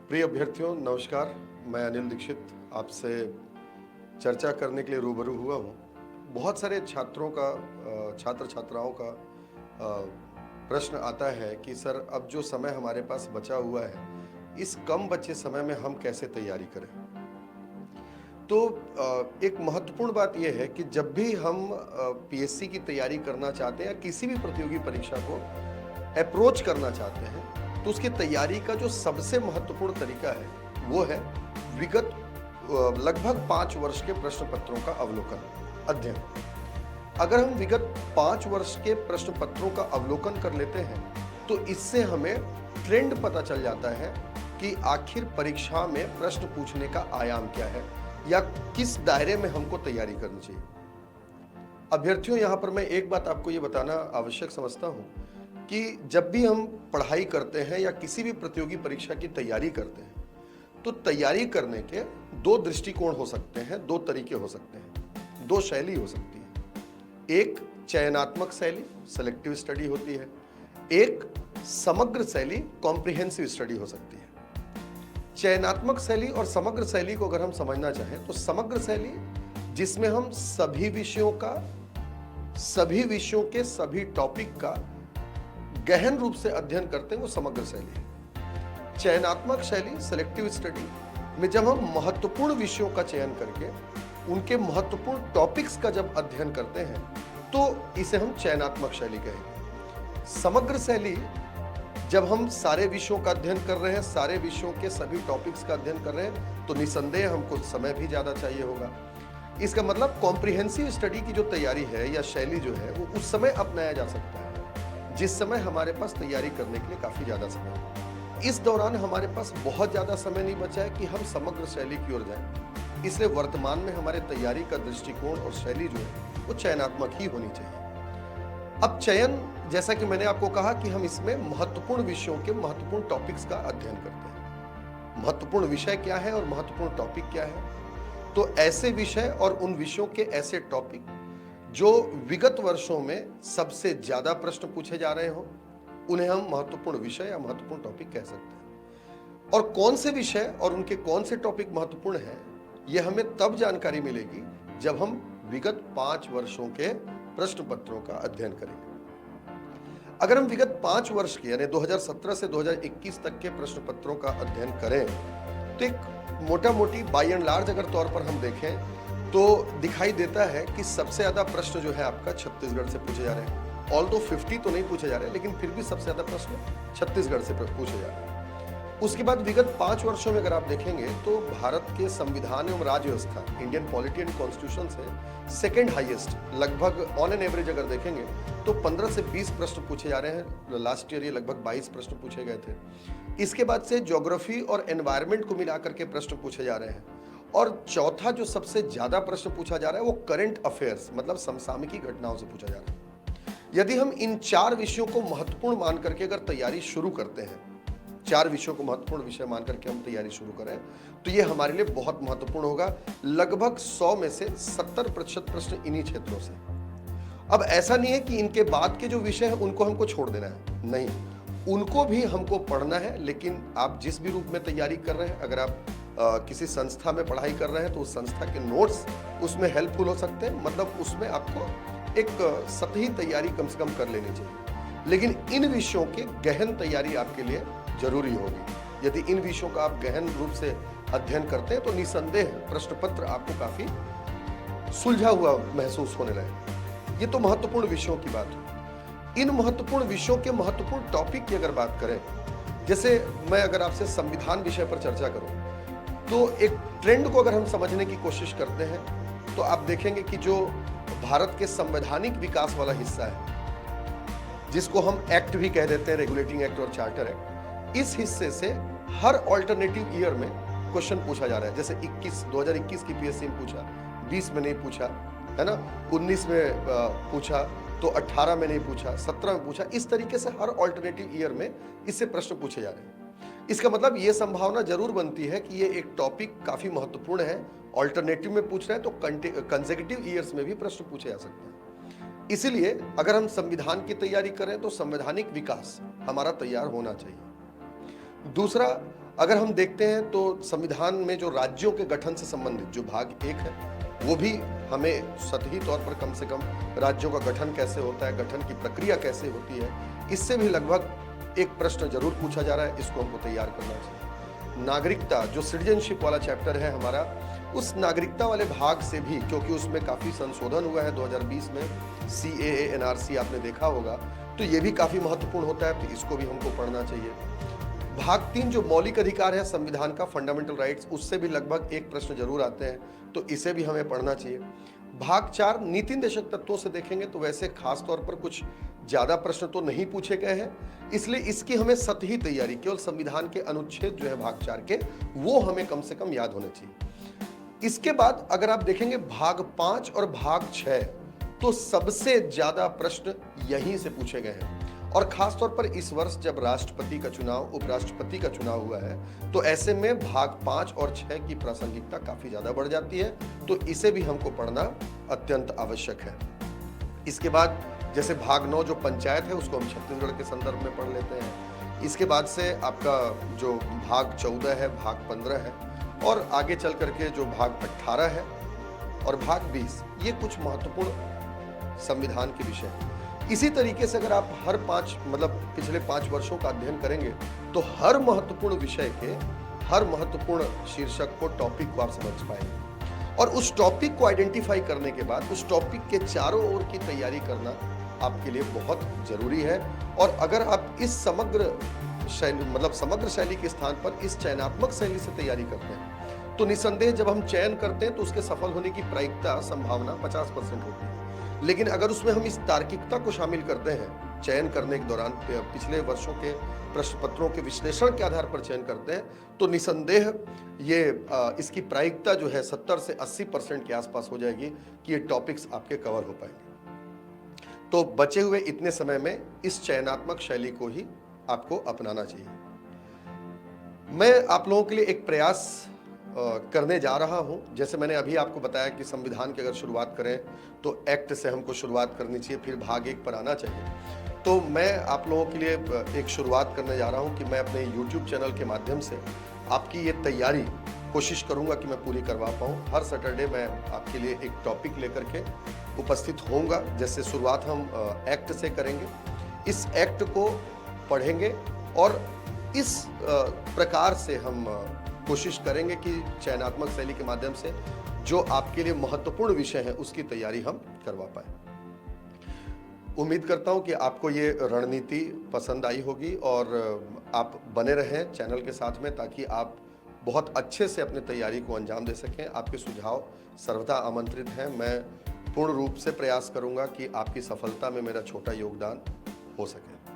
प्रिय अभ्यर्थियों, नमस्कार। मैं अनिल दीक्षित आपसे चर्चा करने के लिए रूबरू हुआ हूँ। बहुत सारे छात्र छात्राओं का प्रश्न आता है कि सर, अब जो समय हमारे पास बचा हुआ है, इस कम बचे समय में हम कैसे तैयारी करें। तो एक महत्वपूर्ण बात यह है कि जब भी हम पीएससी की तैयारी करना चाहते हैं या किसी भी प्रतियोगी परीक्षा को अप्रोच करना चाहते हैं, तो उसकी तैयारी का जो सबसे महत्वपूर्ण तरीका है वो है विगत लगभग 5 वर्ष के प्रश्न पत्रों का अवलोकन, अध्ययन। अगर हम विगत 5 वर्ष के प्रश्न पत्रों का अवलोकन कर लेते हैं तो इससे हमें ट्रेंड पता चल जाता है कि आखिर परीक्षा में प्रश्न पूछने का आयाम क्या है या किस दायरे में हमको तैयारी करनी चाहिए। अभ्यर्थियों, यहाँ पर मैं एक बात आपको ये बताना आवश्यक समझता हूँ कि जब भी हम पढ़ाई करते हैं या किसी भी प्रतियोगी परीक्षा की तैयारी करते हैं तो तैयारी करने के दो दृष्टिकोण हो सकते हैं, दो तरीके हो सकते हैं, दो शैली हो सकती है। एक चयनात्मक शैली सेलेक्टिव स्टडी होती है, एक समग्र शैली कॉम्प्रिहेंसिव स्टडी हो सकती है। चयनात्मक शैली और समग्र शैली को अगर हम समझना चाहें तो समग्र शैली जिसमें हम सभी विषयों के सभी टॉपिक का गहन रूप से अध्ययन करते हैं, वो समग्र शैली है। चयनात्मक शैली सेलेक्टिव स्टडी में जब हम महत्वपूर्ण विषयों का चयन करके उनके महत्वपूर्ण टॉपिक्स का जब अध्ययन करते हैं तो इसे हम चयनात्मक शैली कहेंगे। समग्र शैली जब हम सारे विषयों का अध्ययन कर रहे हैं, सारे विषयों के सभी टॉपिक्स का अध्ययन कर रहे हैं, तो निसंदेह हमको समय भी ज़्यादा चाहिए होगा। इसका मतलब कॉम्प्रिहेंसिव स्टडी की जो तैयारी है या शैली जो है वो उस समय अपनाया जा सकता है जिस समय हमारे पास तैयारी करने के लिए काफ़ी ज़्यादा समय है। इस दौरान हमारे पास बहुत ज़्यादा समय नहीं बचा है कि हम समग्र शैली की ओर जाएं, इसलिए वर्तमान में हमारे तैयारी का दृष्टिकोण और शैली जो है वो चयनात्मक ही होनी चाहिए। अब चयन, जैसा कि मैंने आपको कहा कि हम इसमें महत्वपूर्ण विषयों के महत्वपूर्ण टॉपिक्स का अध्ययन करते हैं। महत्वपूर्ण विषय क्या है और महत्वपूर्ण टॉपिक क्या है, तो ऐसे विषय और उन विषयों के ऐसे टॉपिक जो विगत वर्षों में सबसे ज्यादा प्रश्न पूछे जा रहे हो उन्हें हम महत्वपूर्ण विषय या महत्वपूर्ण टॉपिक कह सकते हैं। और कौन से विषय और उनके कौन से टॉपिक महत्वपूर्ण हैं, यह हमें तब जानकारी मिलेगी जब हम विगत 5 वर्षों के प्रश्न पत्रों का अध्ययन करेंगे। अगर हम विगत 5 वर्ष के यानी 2017 से 2021 तक के प्रश्न पत्रों का अध्ययन करें तो एक मोटा मोटी बाय एंड लार्ज अगर तौर पर हम देखें तो दिखाई देता है कि सबसे ज्यादा प्रश्न जो है आपका छत्तीसगढ़ से पूछे जा रहे हैं। ऑल्दो 50 तो नहीं पूछे जा रहे, लेकिन फिर भी सबसे ज्यादा प्रश्न छत्तीसगढ़ से पूछे जा रहे हैं। उसके बाद विगत 5 वर्षों में अगर आप देखेंगे तो भारत के संविधान एवं राज्य व्यवस्था, इंडियन पॉलिटी एंड कॉन्स्टिट्यूशन से सेकंड हाईएस्ट, लगभग ऑन एन एवरेज अगर देखेंगे तो 15 से 20 प्रश्न पूछे जा रहे हैं। लास्ट ईयर ये लगभग 22 प्रश्न पूछे गए थे। इसके बाद से ज्योग्राफी और एनवायरमेंट को मिलाकर के प्रश्न पूछे जा रहे हैं। और चौथा जो सबसे ज्यादा प्रश्न पूछा जा रहा है वो करंट अफेयर्स, मतलब समसामयिकी घटनाओं से पूछा जा रहा है। यदि हम इन 4 विषयों को महत्वपूर्ण मान करके अगर तैयारी शुरू करते हैं, 4 विषयों को महत्वपूर्ण विषय मान करके हम तैयारी शुरू करें तो ये हमारे लिए बहुत महत्वपूर्ण होगा। लगभग 100 में से 70% प्रश्न इन्हीं क्षेत्रों से। अब ऐसा नहीं है कि इनके बाद के जो विषय हैं उनको हमको छोड़ देना है, नहीं, उनको भी हमको पढ़ना है। लेकिन आप जिस भी रूप में तैयारी कर रहे हैं, अगर आप किसी संस्था में पढ़ाई कर रहे हैं तो उस संस्था के नोट्स उसमें हेल्पफुल हो सकते हैं, मतलब उसमें आपको एक सतही तैयारी कम से कम कर लेनी चाहिए। लेकिन इन विषयों के गहन तैयारी आपके लिए जरूरी होगी। यदि इन विषयों का आप गहन रूप से अध्ययन करते हैं तो निसंदेह प्रश्न पत्र आपको काफी सुलझा हुआ महसूस होने लगे। ये तो महत्वपूर्ण विषयों की बात हुई। इन महत्वपूर्ण विषयों के महत्वपूर्ण टॉपिक की अगर बात करें, जैसे मैं अगर आपसे संविधान विषय पर चर्चा करूं तो एक ट्रेंड को अगर हम समझने की कोशिश करते हैं तो आप देखेंगे कि जो भारत के संवैधानिक विकास वाला हिस्सा है, जिसको हम एक्ट भी कह देते हैं, रेगुलेटिंग एक्ट और चार्टर एक्ट, इस हिस्से से हर ऑल्टरनेटिव ईयर में क्वेश्चन पूछा जा रहा है। जैसे 2021 की पीएससी में पूछा, 20 में नहीं पूछा, है ना, 19 में पूछा, तो 18 में नहीं पूछा, 17 में पूछा। इस तरीके से हर ऑल्टरनेटिव ईयर में इससे प्रश्न पूछे जा रहे हैं। इसका मतलब ये संभावना जरूर बनती है कि ये एक टॉपिक काफी महत्वपूर्ण है, ऑल्टरनेटिव में पूछ रहे हैं तो कंसेक्यूटिव ईयर्स में भी प्रश्न पूछे जा सकते हैं। इसीलिए अगर हम संविधान की तैयारी करें तो संवैधानिक विकास हमारा तैयार होना चाहिए। दूसरा, अगर हम देखते हैं तो संविधान में जो राज्यों के गठन से संबंधित जो भाग 1 है, वो भी हमें सतही तौर पर कम से कम राज्यों का गठन कैसे होता है, गठन की प्रक्रिया कैसे होती है, इससे भी लगभग एक प्रश्न जरूर पूछा जा रहा है। इसको हमको तैयार करना चाहिए। नागरिकता, जो सिटीजनशिप वाला चैप्टर है हमारा, उस नागरिकता वाले भाग से भी, क्योंकि उसमें काफी संशोधन हुआ है 2020 में, CAA NRC आपने देखा होगा, तो ये भी काफी महत्वपूर्ण होता है, तो इसको भी हमको पढ़ना चाहिए। भाग 3 जो मौलिक अधिकार है संविधान का, फंडामेंटल राइट्स, उससे भी लगभग एक प्रश्न जरूर आते हैं, तो इसे भी हमें पढ़ना चाहिए। भाग 4 नीति निर्देशक तत्वों से देखेंगे तो वैसे खास तौर पर कुछ ज्यादा प्रश्न तो नहीं पूछे गए हैं, इसलिए इसकी हमें सतही तैयारी, केवल संविधान के अनुच्छेद जो है भाग 4 के, वो हमें कम से कम याद होने चाहिए। इसके बाद अगर आप देखेंगे भाग 5 और भाग 6, तो सबसे ज्यादा प्रश्न यहीं से पूछे गए हैं। और खास तौर पर इस वर्ष जब राष्ट्रपति का चुनाव, उपराष्ट्रपति का चुनाव हुआ है, तो ऐसे में भाग 5 और 6 की प्रासंगिकता काफी ज्यादा बढ़ जाती है, तो इसे भी हमको पढ़ना अत्यंत आवश्यक है। इसके बाद जैसे भाग 9 जो पंचायत है, उसको हम छत्तीसगढ़ के संदर्भ में पढ़ लेते हैं। इसके बाद से आपका जो भाग 14 है, भाग 15 है, और आगे चल करके जो भाग 18 है और भाग 20, ये कुछ महत्वपूर्ण संविधान के विषय हैं। इसी तरीके से अगर आप हर 5 मतलब पिछले 5 वर्षों का अध्ययन करेंगे, तो हर महत्वपूर्ण विषय के हर महत्वपूर्ण शीर्षक को, टॉपिक को आप समझ पाएंगे। और उस टॉपिक को आइडेंटिफाई करने के बाद उस टॉपिक के चारों ओर की तैयारी करना आपके लिए बहुत जरूरी है। और अगर आप इस समग्र शैली, मतलब समग्र शैली के स्थान पर इस चयनात्मक शैली से तैयारी करते हैं, तो निसंदेह जब हम चयन करते हैं तो उसके सफल होने की प्रायिकता, संभावना 50% होती है। लेकिन अगर उसमें हम इस तार्किकता को शामिल करते हैं, चयन करने के दौरान पिछले वर्षों के प्रश्न पत्रों के विश्लेषण के आधार पर चयन करते हैं, तो निसंदेह ये इसकी प्रायिकता जो है 70 से 80% के आसपास हो जाएगी कि ये टॉपिक्स आपके कवर हो पाएंगे। तो बचे हुए इतने समय में इस चयनात्मक शैली को ही आपको अपनाना चाहिए। मैं आप लोगों के लिए एक प्रयास करने जा रहा हूं। जैसे मैंने अभी आपको बताया कि संविधान की अगर शुरुआत करें तो एक्ट से हमको शुरुआत करनी चाहिए, फिर भाग 1 पर आना चाहिए। तो मैं आप लोगों के लिए एक शुरुआत करने जा रहा हूं कि मैं अपने YouTube चैनल के माध्यम से आपकी ये तैयारी कोशिश करूंगा कि मैं पूरी करवा पाऊं। हर सैटरडे मैं आपके लिए एक टॉपिक लेकर के उपस्थित होऊंगा। जैसे शुरुआत हम एक्ट से करेंगे, इस एक्ट को पढ़ेंगे और इस प्रकार से हम कोशिश करेंगे कि चयनात्मक शैली के माध्यम से जो आपके लिए महत्वपूर्ण विषय है उसकी तैयारी हम करवा पाए। उम्मीद करता हूं कि आपको ये रणनीति पसंद आई होगी और आप बने रहें चैनल के साथ में, ताकि आप बहुत अच्छे से अपनी तैयारी को अंजाम दे सकें। आपके सुझाव सर्वथा आमंत्रित हैं। मैं पूर्ण रूप से प्रयास करूंगा कि आपकी सफलता में मेरा छोटा योगदान हो सके।